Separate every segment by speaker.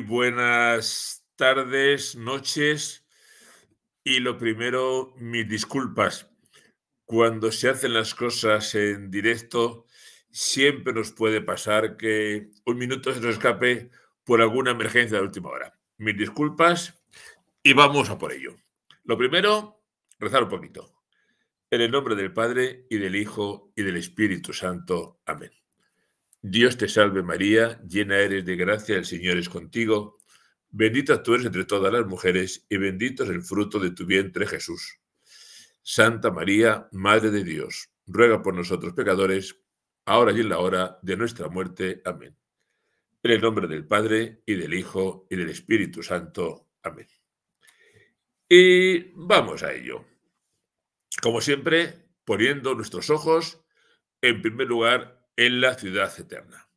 Speaker 1: buenas tardes, noches y lo primero, mis disculpas. Cuando se hacen las cosas en directo, siempre nos puede pasar que un minuto se nos escape por alguna emergencia de última hora. Mis disculpas y vamos a por ello. Lo primero, rezar un poquito. En el nombre del Padre y del Hijo y del Espíritu Santo. Amén. Dios te salve María, llena eres de gracia, el Señor es contigo. Bendita tú eres entre todas las mujeres y bendito es el fruto de tu vientre Jesús. Santa María, Madre de Dios, ruega por nosotros pecadores, ahora y en la hora de nuestra muerte. Amén. En el nombre del Padre y del Hijo y del Espíritu Santo. Amén. Y vamos a ello. Como siempre, poniendo nuestros ojos, en primer lugar, en la ciudad eterna.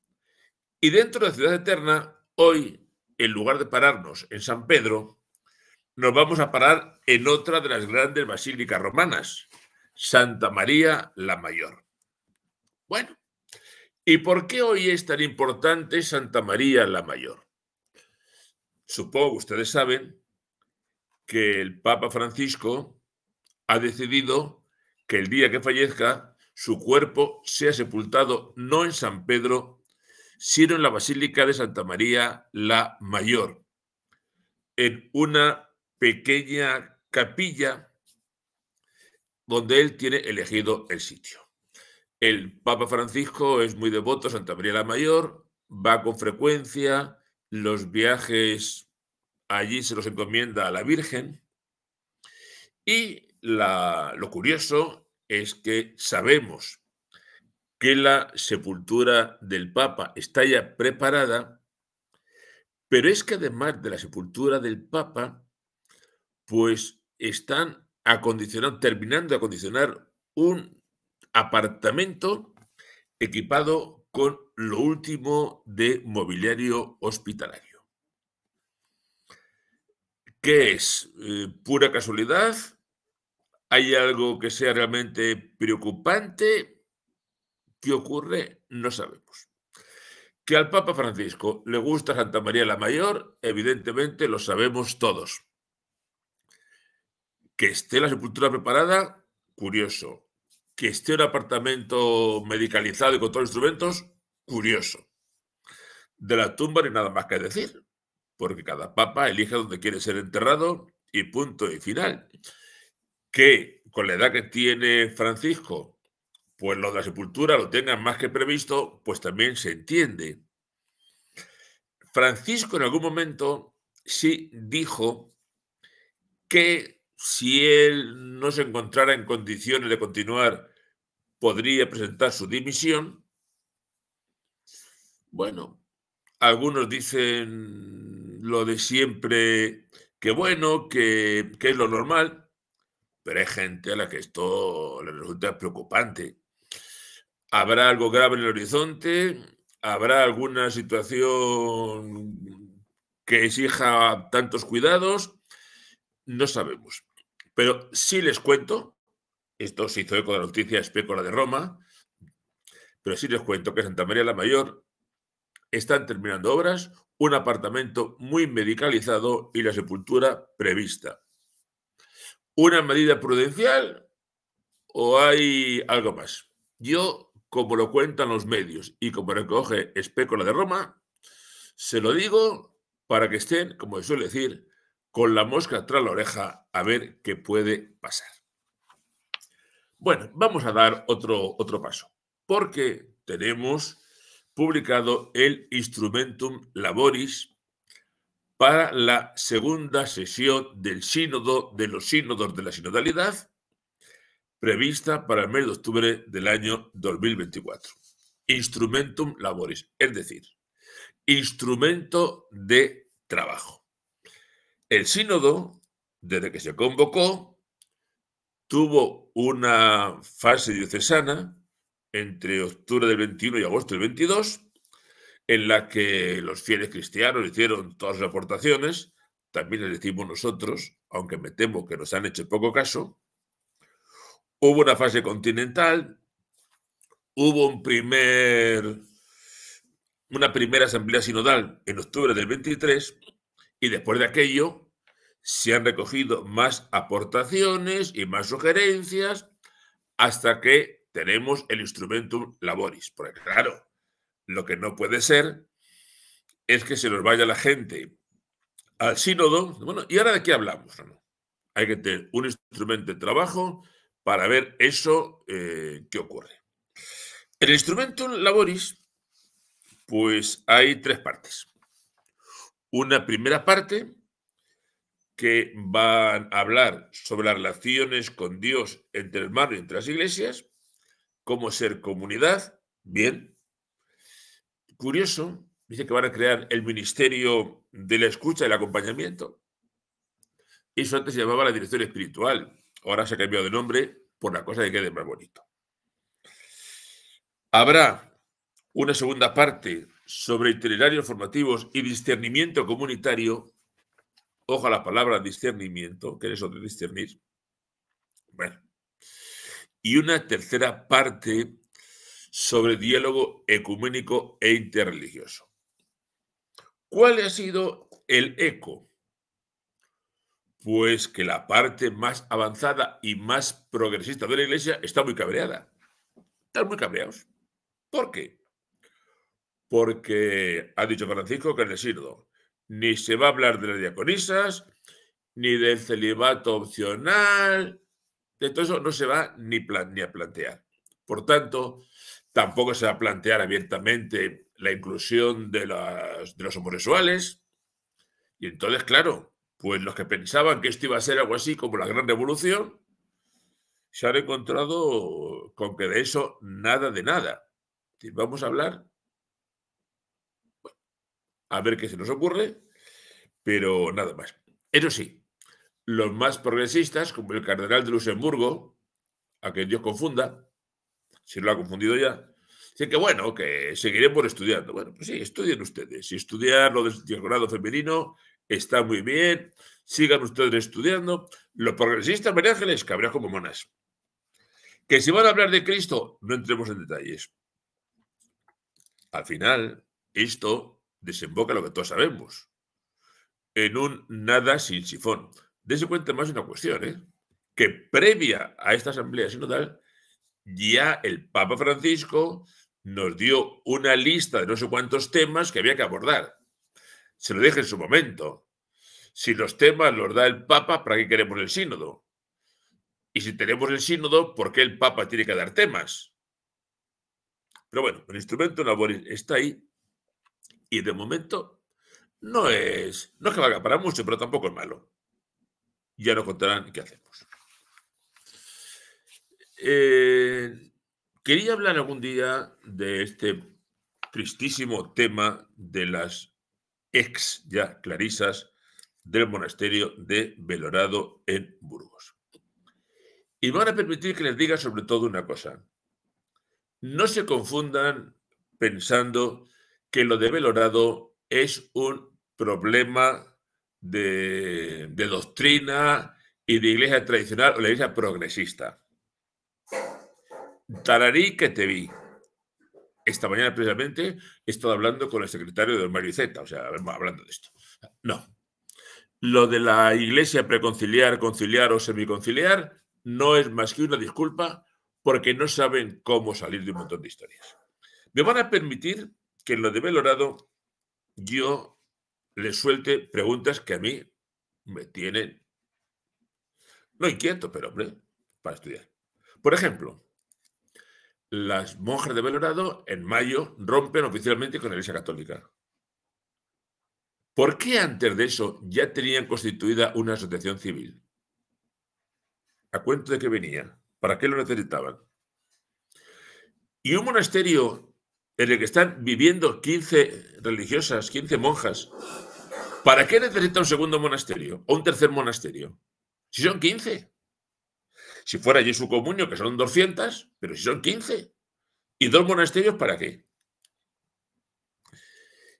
Speaker 1: Y dentro de la ciudad eterna, hoy, en lugar de pararnos en San Pedro, nos vamos a parar en otra de las grandes basílicas romanas, Santa María la Mayor. Bueno, ¿y por qué hoy es tan importante Santa María la Mayor? Supongo que ustedes saben que el Papa Francisco ha decidido que el día que fallezca su cuerpo sea sepultado no en San Pedro, sino en la Basílica de Santa María la Mayor, en una pequeña capilla donde él tiene elegido el sitio. El Papa Francisco es muy devoto a Santa María la Mayor, va con frecuencia, los viajes allí se los encomienda a la Virgen y lo curioso es que sabemos que la sepultura del Papa está ya preparada, pero es que además de la sepultura del Papa, pues están terminando de acondicionar un apartamento equipado con lo último de mobiliario hospitalario. ¿Qué es? ¿Pura casualidad? ¿Hay algo que sea realmente preocupante? ¿Qué ocurre? No sabemos. Que al Papa Francisco le gusta Santa María la Mayor, evidentemente lo sabemos todos. Que esté la sepultura preparada, curioso. Que esté un apartamento medicalizado y con todos los instrumentos, curioso. De la tumba no hay nada más que decir, porque cada papa elige donde quiere ser enterrado y punto y final. Que con la edad que tiene Francisco, pues lo de la sepultura lo tengan más que previsto, pues también se entiende. Francisco en algún momento sí dijo que si él no se encontrara en condiciones de continuar, podría presentar su dimisión. Bueno, algunos dicen lo de siempre, que bueno, que es lo normal, pero hay gente a la que esto le resulta preocupante. ¿Habrá algo grave en el horizonte? ¿Habrá alguna situación que exija tantos cuidados? No sabemos. Pero sí les cuento, esto se hizo eco de la noticia espécula de Roma, pero sí les cuento que Santa María la Mayor están terminando obras, un apartamento muy medicalizado y la sepultura prevista. ¿Una medida prudencial o hay algo más? Yo, como lo cuentan los medios y como recoge Espécola de Roma, se lo digo para que estén, como se suele decir, con la mosca tras la oreja a ver qué puede pasar. Bueno, vamos a dar otro paso, porque tenemos publicado el Instrumentum Laboris para la segunda sesión del sínodo de los sínodos de la sinodalidad, prevista para el mes de octubre del año 2024. Instrumentum Laboris, es decir, instrumento de trabajo. El sínodo, desde que se convocó, tuvo una fase diocesana entre octubre del 21 y agosto del 22, en la que los fieles cristianos hicieron todas sus aportaciones, también les decimos nosotros, aunque me temo que nos han hecho poco caso. Hubo una fase continental, hubo un primer una primera asamblea sinodal en octubre del 23 y después de aquello se han recogido más aportaciones y más sugerencias hasta que tenemos el Instrumentum Laboris. Porque claro, lo que no puede ser es que se nos vaya la gente al sínodo. Bueno, ¿y ahora de qué hablamos? No. Hay que tener un instrumento de trabajo para ver eso que ocurre. En el Instrumentum Laboris, pues hay tres partes. Una primera parte que van a hablar sobre las relaciones con Dios entre el hermano y entre las iglesias, cómo ser comunidad, bien. Curioso, dice que van a crear el ministerio de la escucha y el acompañamiento. Eso antes se llamaba la dirección espiritual, ahora se ha cambiado de nombre por la cosa que quede más bonito. Habrá una segunda parte sobre itinerarios formativos y discernimiento comunitario. Ojo a la palabra discernimiento, que es eso de discernir. Bueno. Y una tercera parte sobre diálogo ecuménico e interreligioso. ¿Cuál ha sido el eco? Pues que la parte más avanzada y más progresista de la Iglesia está muy cabreada. Están muy cabreados. ¿Por qué? Porque ha dicho Francisco que en el sínodo ni se va a hablar de las diaconisas, ni del celibato opcional, de todo eso no se va ni a plantear. Por tanto, tampoco se va a plantear abiertamente la inclusión de los homosexuales. Y entonces, claro, pues los que pensaban que esto iba a ser algo así como la gran revolución, se han encontrado con que de eso nada de nada. Vamos a hablar, a ver qué se nos ocurre, pero nada más. Eso sí, los más progresistas, como el cardenal de Luxemburgo, a quien Dios confunda, si lo ha confundido ya, dice que bueno, que seguiremos estudiando. Bueno, pues sí, estudien ustedes. Si estudiar lo del diaconado femenino está muy bien, sigan ustedes estudiando. Los progresistas, María Ángeles, cabreados como monas. Que si van a hablar de Cristo, no entremos en detalles. Al final, esto desemboca en lo que todos sabemos, en un nada sin sifón. Dese cuenta más de una cuestión, que previa a esta asamblea sinodal, ya el Papa Francisco nos dio una lista de no sé cuántos temas que había que abordar. Se lo dije en su momento. Si los temas los da el Papa, ¿para qué queremos el sínodo? Y si tenemos el sínodo, ¿por qué el Papa tiene que dar temas? Pero bueno, el instrumento laboral está ahí y de momento no es que valga para mucho, pero tampoco es malo. Ya nos contarán qué hacemos. Quería hablar algún día de este tristísimo tema de las ex ya clarisas del monasterio de Belorado en Burgos. Y me van a permitir que les diga sobre todo una cosa. No se confundan pensando que lo de Belorado es un problema de doctrina y de iglesia tradicional o la iglesia progresista. Tararí que te vi. Esta mañana precisamente he estado hablando con el secretario de Mario Iceta, o sea, hablando de esto. No. Lo de la iglesia preconciliar, conciliar o semiconciliar no es más que una disculpa porque no saben cómo salir de un montón de historias. Me van a permitir que en lo de Belorado yo les suelte preguntas que a mí me tienen, no inquieto, pero hombre, para estudiar. Por ejemplo, las monjas de Belorado en mayo rompen oficialmente con la Iglesia Católica. ¿Por qué antes de eso ya tenían constituida una asociación civil? ¿A cuento de qué venía? ¿Para qué lo necesitaban? Y un monasterio en el que están viviendo 15 religiosas, 15 monjas, ¿para qué necesita un segundo monasterio o un tercer monasterio? Si son 15. Si fuera Jesu Comunio, que son 200, pero si son 15. ¿Y 2 monasterios para qué?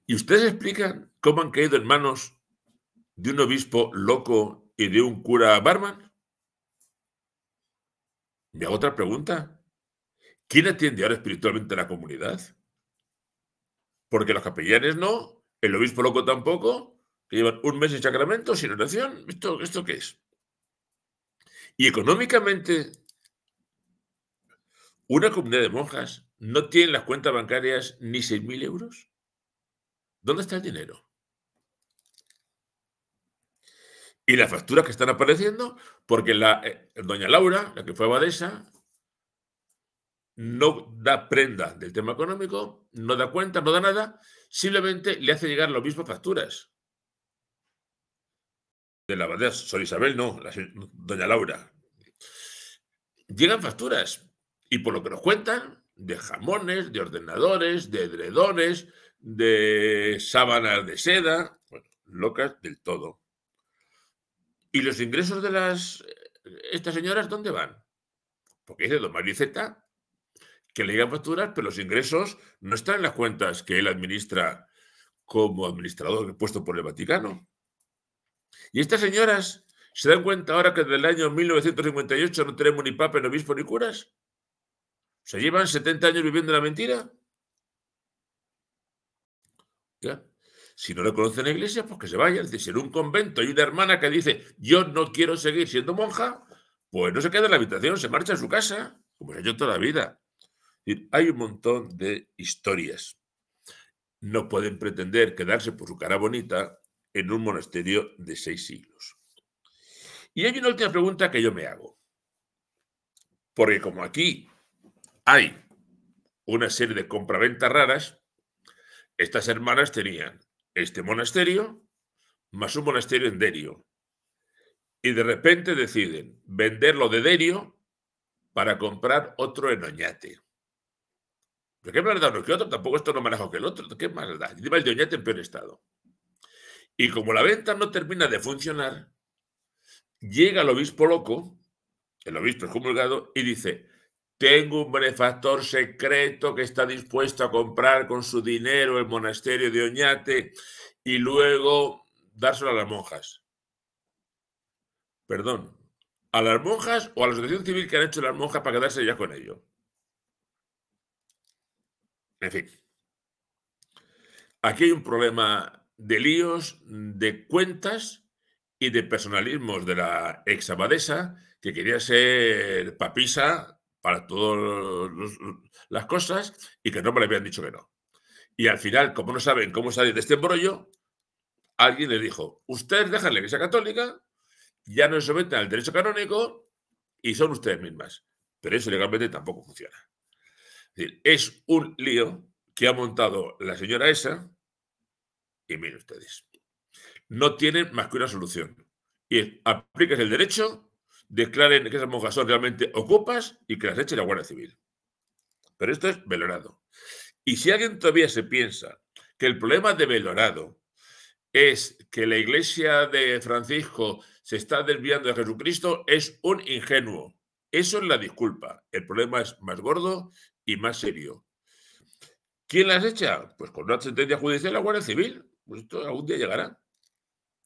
Speaker 1: ¿Y ustedes explican cómo han caído en manos de un obispo loco y de un cura barman? Me hago otra pregunta. ¿Quién atiende ahora espiritualmente a la comunidad? porque los capellanes no, el obispo loco tampoco, que llevan un mes en sacramento sin oración. ¿Esto qué es? Y económicamente, una comunidad de monjas no tiene las cuentas bancarias ni 6.000 euros. ¿Dónde está el dinero? Y las facturas que están apareciendo, porque doña Laura, la que fue abadesa, no da prenda del tema económico, no da cuenta, no da nada, simplemente le hace llegar al obispo facturas. De la abadesa, Sor Isabel no, doña Laura. Llegan facturas, y por lo que nos cuentan, de jamones, de ordenadores, de edredones, de sábanas de seda, bueno, locas del todo. ¿Y los ingresos de estas señoras dónde van? Porque dice don Mario Zeta que le llegan facturas, pero los ingresos no están en las cuentas que él administra como administrador puesto por el Vaticano. Y estas señoras se dan cuenta ahora que desde el año 1958 no tenemos ni papa, ni obispo, ni curas. ¿Se llevan 70 años viviendo la mentira? ¿Ya? Si no le conocen la iglesia, pues que se vayan. Si en un convento hay una hermana que dice yo no quiero seguir siendo monja, pues no se queda en la habitación, se marcha a su casa, como se ha hecho toda la vida. Hay un montón de historias. No pueden pretender quedarse por su cara bonita en un monasterio de 6 siglos. Y hay una última pregunta que yo me hago. Porque como aquí hay una serie de compraventas raras, estas hermanas tenían este monasterio más un monasterio en Derio. Y de repente deciden venderlo de Derio para comprar otro en Oñate. ¿Pero qué más da uno que otro? Tampoco esto no manejo que el otro. ¿Qué más da? Encima el de Oñate en peor estado. Y como la venta no termina de funcionar, llega el obispo loco, el obispo excomulgado, y dice: tengo un benefactor secreto que está dispuesto a comprar con su dinero el monasterio de Oñate y luego dárselo a las monjas. Perdón, ¿a las monjas o a la asociación civil que han hecho las monjas para quedarse ya con ello? En fin, aquí hay un problema de líos, de cuentas y de personalismos de la ex abadesa que quería ser papisa para todas las cosas y que no me le habían dicho que no. Y al final, como no saben cómo salir de este embrollo, alguien le dijo: ustedes dejan la Iglesia Católica, ya no se someten al derecho canónico y son ustedes mismas. Pero eso legalmente tampoco funciona. Es decir, es un lío que ha montado la señora esa y miren ustedes, no tienen más que una solución. Y es: apliques el derecho, declaren que esas monjas son realmente ocupas y que las eche la Guardia Civil. Pero esto es Belorado. Y si alguien todavía se piensa que el problema de Belorado es que la iglesia de Francisco se está desviando de Jesucristo, es un ingenuo. Eso es la disculpa. El problema es más gordo y más serio. ¿Quién las echa? Pues con una sentencia judicial la Guardia Civil. Pues esto algún día llegará.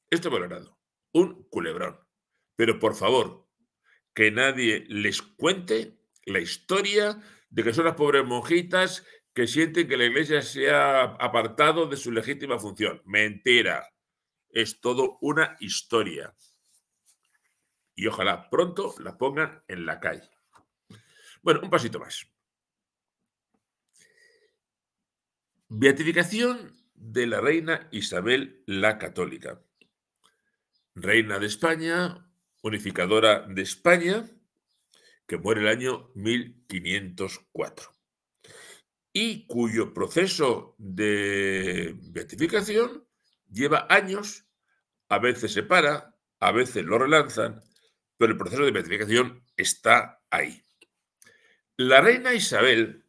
Speaker 1: Esto es Belorado. Un culebrón. Pero por favor, que nadie les cuente la historia de que son las pobres monjitas que sienten que la iglesia se ha apartado de su legítima función. Mentira. Es todo una historia. Y ojalá pronto la pongan en la calle. Bueno, un pasito más. Beatificación de la reina Isabel la Católica. Reina de España, unificadora de España, que muere el año 1504. Y cuyo proceso de beatificación lleva años, a veces se para, a veces lo relanzan, pero el proceso de beatificación está ahí. La reina Isabel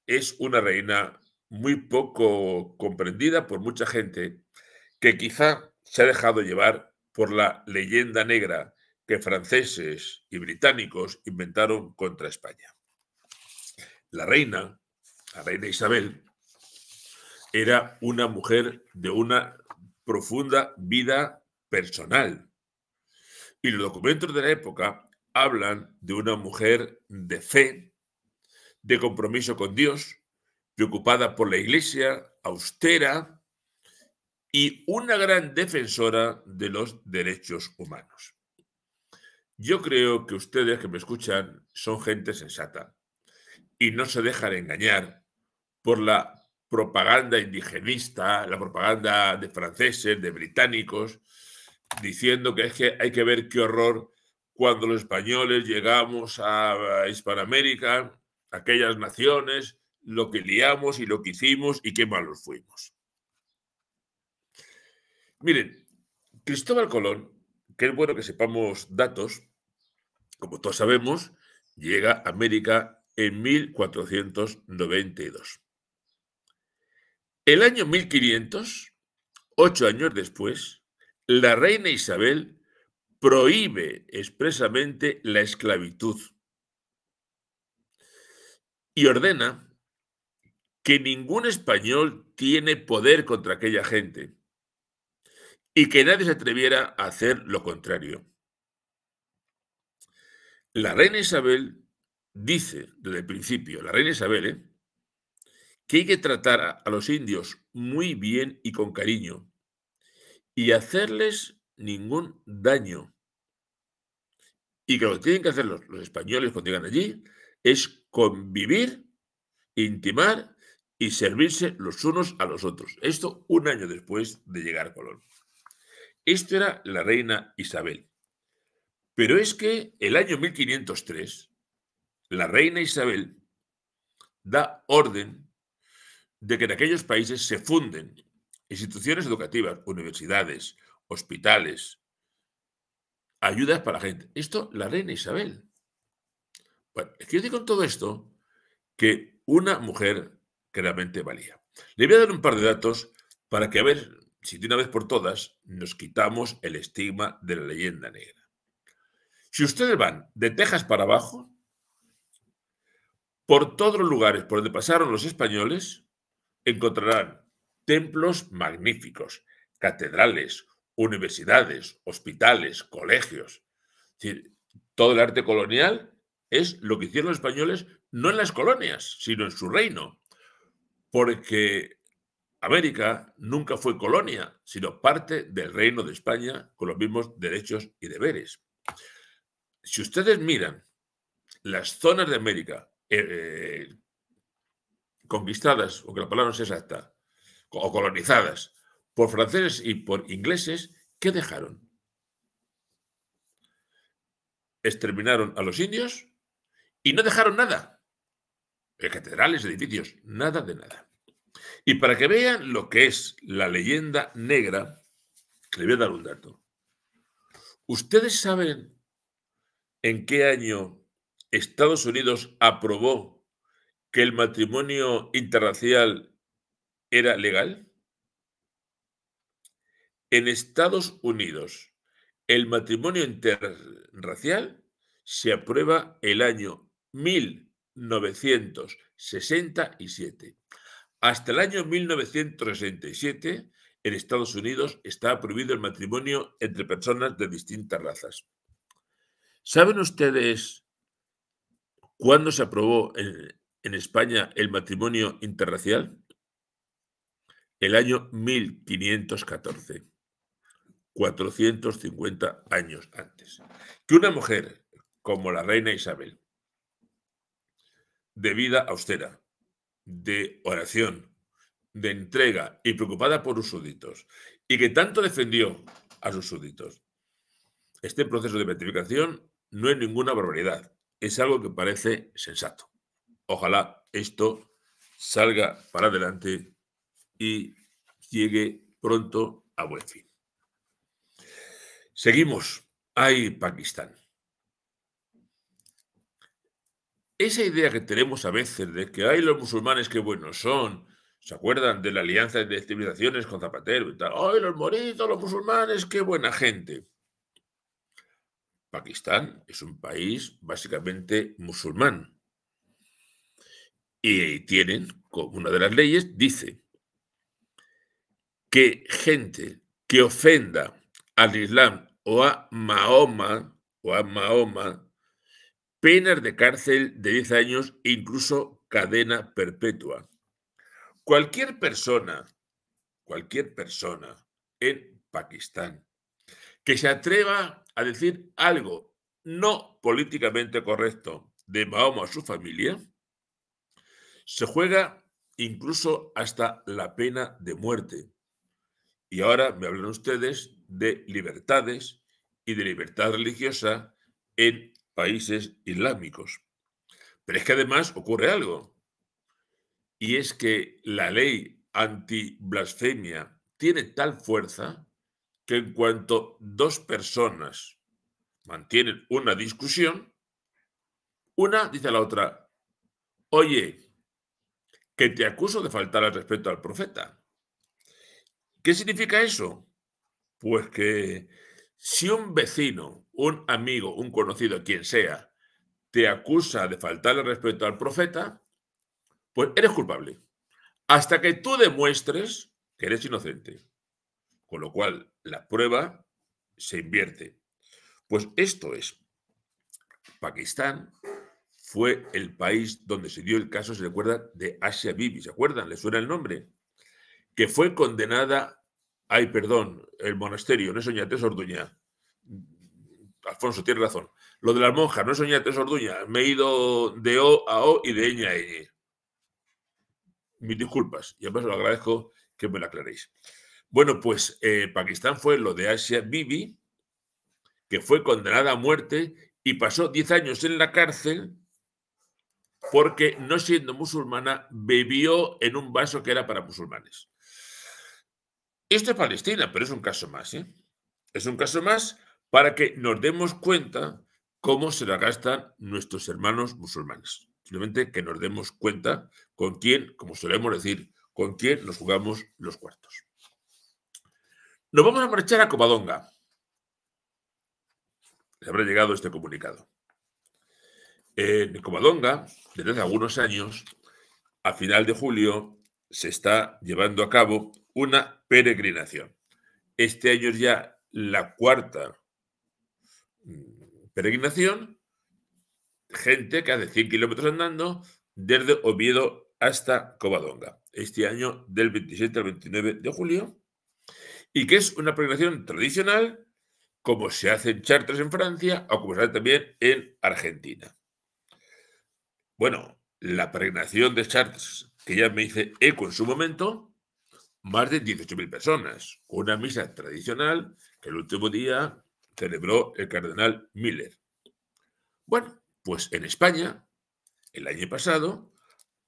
Speaker 1: es una reina muy poco comprendida por mucha gente que quizá se ha dejado llevar por la leyenda negra que franceses y británicos inventaron contra España. La reina Isabel, era una mujer de una profunda vida personal. Y los documentos de la época hablan de una mujer de fe, de compromiso con Dios preocupada por la Iglesia, austera y una gran defensora de los derechos humanos. Yo creo que ustedes que me escuchan son gente sensata y no se dejan engañar por la propaganda indigenista, la propaganda de franceses, de británicos, diciendo que es que hay que ver qué horror cuando los españoles llegamos a Hispanoamérica, aquellas naciones, lo que liamos y lo que hicimos y qué malos fuimos. Miren, Cristóbal Colón, que es bueno que sepamos datos, como todos sabemos, llega a América en 1492. El año 1500, 8 años después, la reina Isabel prohíbe expresamente la esclavitud y ordena que ningún español tiene poder contra aquella gente y que nadie se atreviera a hacer lo contrario. La reina Isabel dice desde el principio, la reina Isabel, que hay que tratar a los indios muy bien y con cariño y hacerles ningún daño. Y que lo que tienen que hacer los españoles cuando llegan allí es convivir, intimar y servirse los unos a los otros. Esto 1 año después de llegar Colón. Esto era la reina Isabel. Pero es que el año 1503, la reina Isabel da orden de que en aquellos países se funden instituciones educativas, universidades, hospitales, ayudas para la gente. Esto, la reina Isabel. Bueno, quiero decir con todo esto que una mujer que realmente valía. Le voy a dar un par de datos para que a ver si de una vez por todas nos quitamos el estigma de la leyenda negra. Si ustedes van de Texas para abajo, por todos los lugares por donde pasaron los españoles, encontrarán templos magníficos, catedrales, universidades, hospitales, colegios. Es decir, todo el arte colonial es lo que hicieron los españoles no en las colonias, sino en su reino, porque América nunca fue colonia, sino parte del reino de España con los mismos derechos y deberes. Si ustedes miran las zonas de América conquistadas, aunque la palabra no sea exacta, o colonizadas por franceses y por ingleses, ¿qué dejaron? Exterminaron a los indios y no dejaron nada. Catedrales, edificios, nada de nada. Y para que vean lo que es la leyenda negra, les voy a dar un dato. ¿Ustedes saben en qué año Estados Unidos aprobó que el matrimonio interracial era legal? En Estados Unidos, el matrimonio interracial se aprueba el año 1967. Hasta el año 1967, en Estados Unidos está prohibido el matrimonio entre personas de distintas razas. ¿Saben ustedes cuándo se aprobó en España el matrimonio interracial? El año 1514. 450 años antes. Que una mujer como la reina Isabel, de vida austera, de oración, de entrega y preocupada por sus súbditos, y que tanto defendió a sus súbditos, este proceso de beatificación no es ninguna barbaridad, es algo que parece sensato. Ojalá esto salga para adelante y llegue pronto a buen fin. Seguimos. ¡Ay, Pakistán! Esa idea que tenemos a veces de que hay los musulmanes que buenos son, ¿se acuerdan de la alianza de civilizaciones con Zapatero y tal? ¡Ay, los moritos, los musulmanes, qué buena gente! Pakistán es un país básicamente musulmán y tienen, como una de las leyes, dice que gente que ofenda al Islam o a Mahoma, penas de cárcel de 10 años e incluso cadena perpetua. cualquier persona en Pakistán que se atreva a decir algo no políticamente correcto de Mahoma o su familia, se juega incluso hasta la pena de muerte. Y ahora me hablan ustedes de libertades y de libertad religiosa en países islámicos. Pero es que además ocurre algo, y es que la ley anti-blasfemia tiene tal fuerza que en cuanto dos personas mantienen una discusión, una dice a la otra: oye, que te acuso de faltar al respeto al profeta. ¿Qué significa eso? Pues que si un vecino, un amigo, un conocido, quien sea, te acusa de faltar al respeto al profeta, pues eres culpable, hasta que tú demuestres que eres inocente. Con lo cual, la prueba se invierte. Pues esto es. Pakistán fue el país donde se dio el caso, se recuerda, de Asia Bibi. ¿Se acuerdan? ¿Les suena el nombre? Que fue condenada, ay, perdón, el monasterio, no es Oñate, es Orduña. Alfonso, tiene razón. Lo de las monjas, no es Oñate, es Orduña. Me he ido de O a O y de Ñ a Ñ. Mis disculpas, y además os lo agradezco que me lo aclaréis. Bueno, pues Pakistán fue lo de Asia Bibi, que fue condenada a muerte y pasó 10 años en la cárcel porque, no siendo musulmana, bebió en un vaso que era para musulmanes. Esto es Palestina, pero es un caso más, ¿eh? Es un caso más para que nos demos cuenta cómo se la gastan nuestros hermanos musulmanes. Simplemente que nos demos cuenta con quién, como solemos decir, con quién nos jugamos los cuartos. Nos vamos a marchar a Covadonga. Les habrá llegado este comunicado. En Covadonga, desde hace algunos años, a final de julio, se está llevando a cabo una peregrinación. Este año es ya la cuarta peregrinación, gente que hace 100 kilómetros andando desde Oviedo hasta Covadonga. Este año del 27 al 29 de julio, y que es una peregrinación tradicional, como se hace en Chartres en Francia o como se hace también en Argentina. Bueno, la peregrinación de Chartres, que ya me hice eco en su momento, más de 18.000 personas, una misa tradicional que el último día celebró el cardenal Miller. Bueno, pues en España, el año pasado,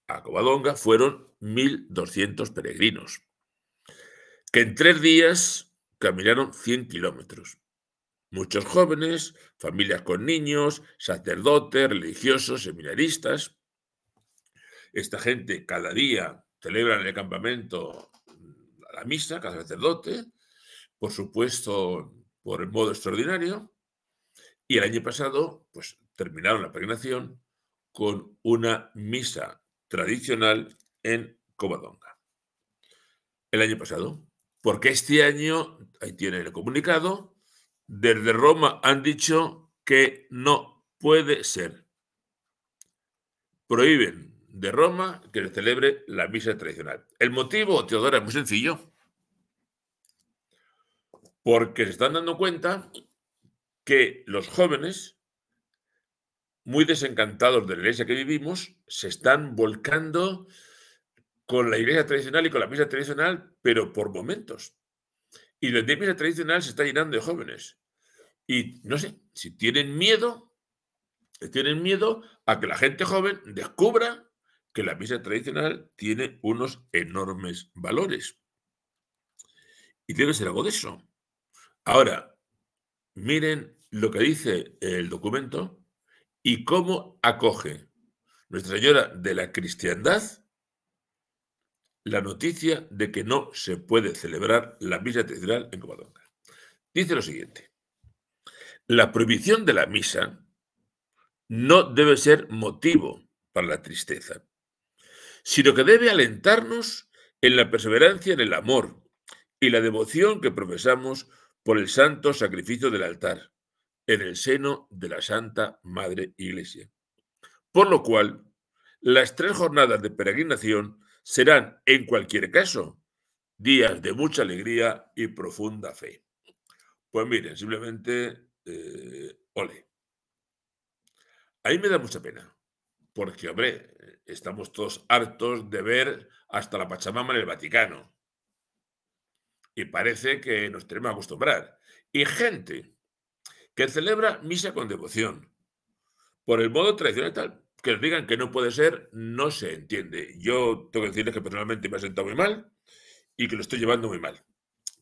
Speaker 1: a Covadonga fueron 1.200 peregrinos, que en 3 días caminaron 100 kilómetros. Muchos jóvenes, familias con niños, sacerdotes, religiosos, seminaristas. Esta gente cada día celebra en el campamento la misa, cada sacerdote, por supuesto, por el modo extraordinario. Y el año pasado, pues terminaron la peregrinación con una misa tradicional en Covadonga. El año pasado, porque este año, ahí tiene el comunicado, desde Roma han dicho que no puede ser. Prohíben de Roma que se celebre la misa tradicional. El motivo, Teodora, es muy sencillo. Porque se están dando cuenta que los jóvenes, muy desencantados de la iglesia que vivimos, se están volcando con la iglesia tradicional y con la misa tradicional, pero por momentos. Y la misa tradicional se está llenando de jóvenes. Y no sé, si tienen miedo a que la gente joven descubra que la misa tradicional tiene unos enormes valores. Y debe ser algo de eso. Ahora, miren lo que dice el documento y cómo acoge Nuestra Señora de la Cristiandad la noticia de que no se puede celebrar la misa tradicional en Covadonga. Dice lo siguiente: la prohibición de la misa no debe ser motivo para la tristeza, sino que debe alentarnos en la perseverancia en el amor y la devoción que profesamos por el santo sacrificio del altar, en el seno de la Santa Madre Iglesia. Por lo cual, las 3 jornadas de peregrinación serán, en cualquier caso, días de mucha alegría y profunda fe. Pues miren, simplemente, ole. A mí me da mucha pena, porque, hombre, estamos todos hartos de ver hasta la Pachamama en el Vaticano. Y parece que nos tenemos que acostumbrar. Y gente que celebra misa con devoción, por el modo tradicional y tal, que les digan que no puede ser, no se entiende. Yo tengo que decirles que personalmente me ha sentado muy mal y que lo estoy llevando muy mal.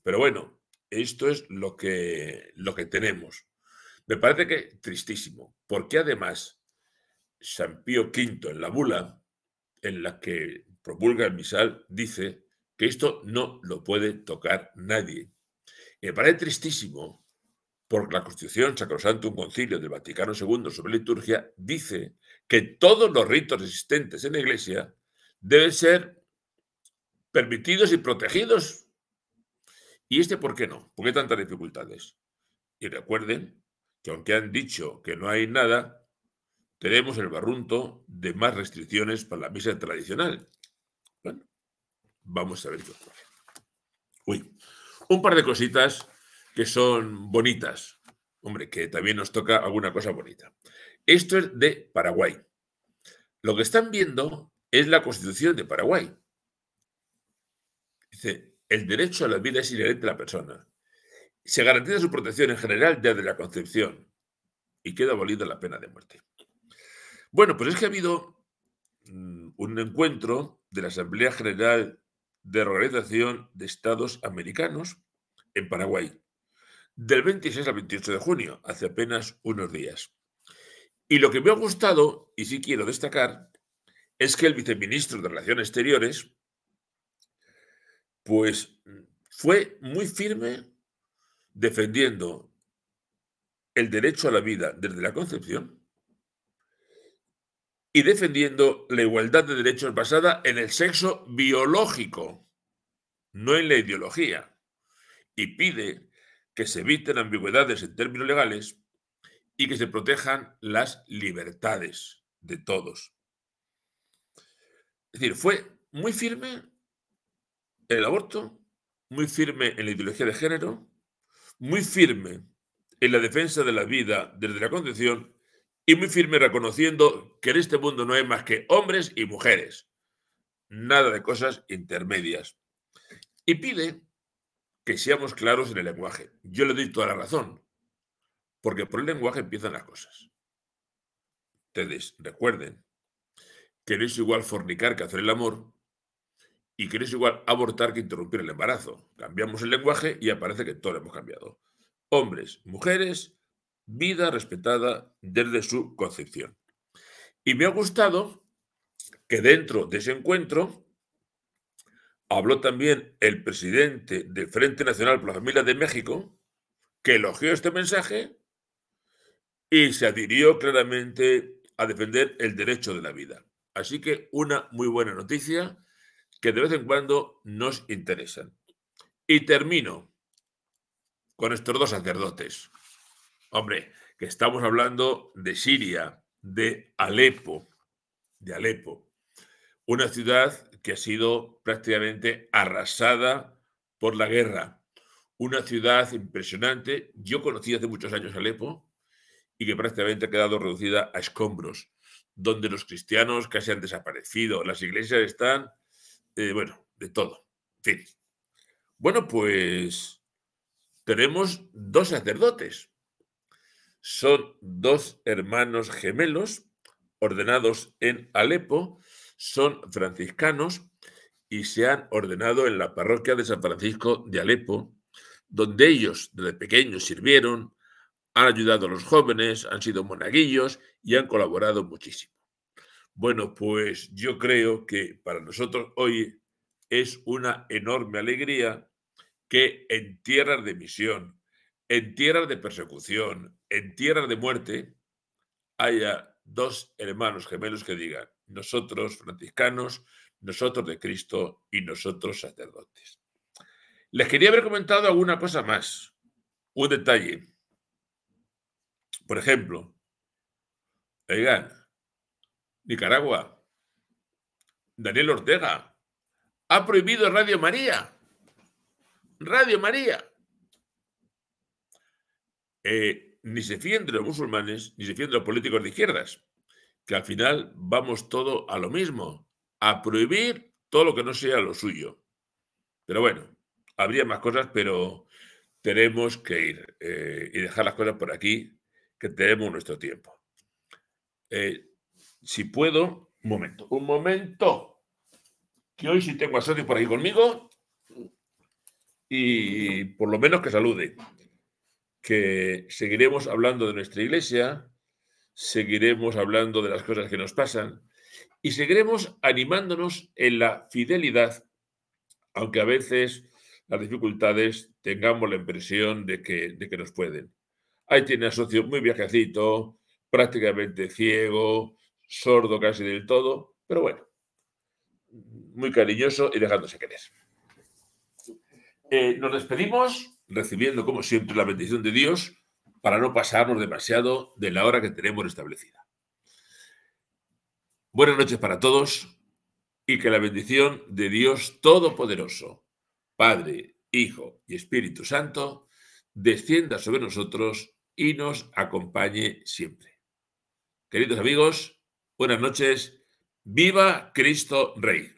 Speaker 1: Pero bueno, esto es lo que tenemos. Me parece que tristísimo, porque además San Pío V en la bula en la que promulga el misal dice que esto no lo puede tocar nadie. Y me parece tristísimo porque la Constitución Sacrosantum Concilio del Vaticano II sobre liturgia dice que todos los ritos existentes en la Iglesia deben ser permitidos y protegidos. ¿Y este por qué no? ¿Por qué tantas dificultades? Y recuerden que aunque han dicho que no hay nada, tenemos el barrunto de más restricciones para la misa tradicional. Bueno, vamos a ver qué ocurre. Uy, un par de cositas que son bonitas. Hombre, que también nos toca alguna cosa bonita. Esto es de Paraguay. Lo que están viendo es la Constitución de Paraguay. Dice, el derecho a la vida es inherente a la persona. Se garantiza su protección en general desde la concepción y queda abolida la pena de muerte. Bueno, pues es que ha habido un encuentro de la Asamblea General de la Organización de Estados Americanos en Paraguay, del 26 al 28 de junio, hace apenas unos días. Y lo que me ha gustado, y sí quiero destacar, es que el viceministro de Relaciones Exteriores, pues fue muy firme defendiendo el derecho a la vida desde la concepción y defendiendo la igualdad de derechos basada en el sexo biológico, no en la ideología. Y pide que se eviten ambigüedades en términos legales y que se protejan las libertades de todos. Es decir, fue muy firme en el aborto, muy firme en la ideología de género, muy firme en la defensa de la vida desde la concepción y muy firme reconociendo que en este mundo no hay más que hombres y mujeres, nada de cosas intermedias. Y pide que seamos claros en el lenguaje. Yo le doy toda la razón, porque por el lenguaje empiezan las cosas. Ustedes recuerden que no es igual fornicar que hacer el amor y que no es igual abortar que interrumpir el embarazo. Cambiamos el lenguaje y aparece que todo lo hemos cambiado. Hombres, mujeres, vida respetada desde su concepción. Y me ha gustado que dentro de ese encuentro habló también el presidente del Frente Nacional por la Familia de México, que elogió este mensaje y se adhirió claramente a defender el derecho de la vida. Así que una muy buena noticia que de vez en cuando nos interesan. Y termino con estos dos sacerdotes. Hombre, que estamos hablando de Siria, de Alepo, una ciudad que ha sido prácticamente arrasada por la guerra. Una ciudad impresionante. Yo conocí hace muchos años Alepo y que prácticamente ha quedado reducida a escombros, donde los cristianos casi han desaparecido. Las iglesias están, bueno, de todo. En fin. Bueno, pues tenemos dos sacerdotes. Son dos hermanos gemelos ordenados en Alepo, son franciscanos y se han ordenado en la parroquia de San Francisco de Alepo, donde ellos desde pequeños sirvieron, han ayudado a los jóvenes, han sido monaguillos y han colaborado muchísimo. Bueno, pues yo creo que para nosotros hoy es una enorme alegría que en tierras de misión, en tierras de persecución, en tierras de muerte, haya dos hermanos gemelos que digan, nosotros franciscanos, nosotros de Cristo y nosotros sacerdotes. Les quería haber comentado alguna cosa más, un detalle. Por ejemplo, oigan, Nicaragua, Daniel Ortega, ha prohibido Radio María. Radio María. Ni se fíen de los musulmanes, ni se fíen de los políticos de izquierdas, que al final vamos todo a lo mismo, a prohibir todo lo que no sea lo suyo. Pero bueno, habría más cosas, pero tenemos que ir y dejar las cosas por aquí, que tenemos nuestro tiempo. Si puedo, un momento, que hoy sí tengo a Socio por aquí conmigo y por lo menos que salude, que seguiremos hablando de nuestra iglesia, seguiremos hablando de las cosas que nos pasan y seguiremos animándonos en la fidelidad, aunque a veces las dificultades tengamos la impresión de que nos pueden. Ahí tiene a Socio muy viajecito, prácticamente ciego, sordo casi del todo, pero bueno, muy cariñoso y dejándose querer. Nos despedimos recibiendo, como siempre, la bendición de Dios para no pasarnos demasiado de la hora que tenemos establecida. Buenas noches para todos y que la bendición de Dios Todopoderoso, Padre, Hijo y Espíritu Santo, descienda sobre nosotros y nos acompañe siempre. Queridos amigos, buenas noches. ¡Viva Cristo Rey!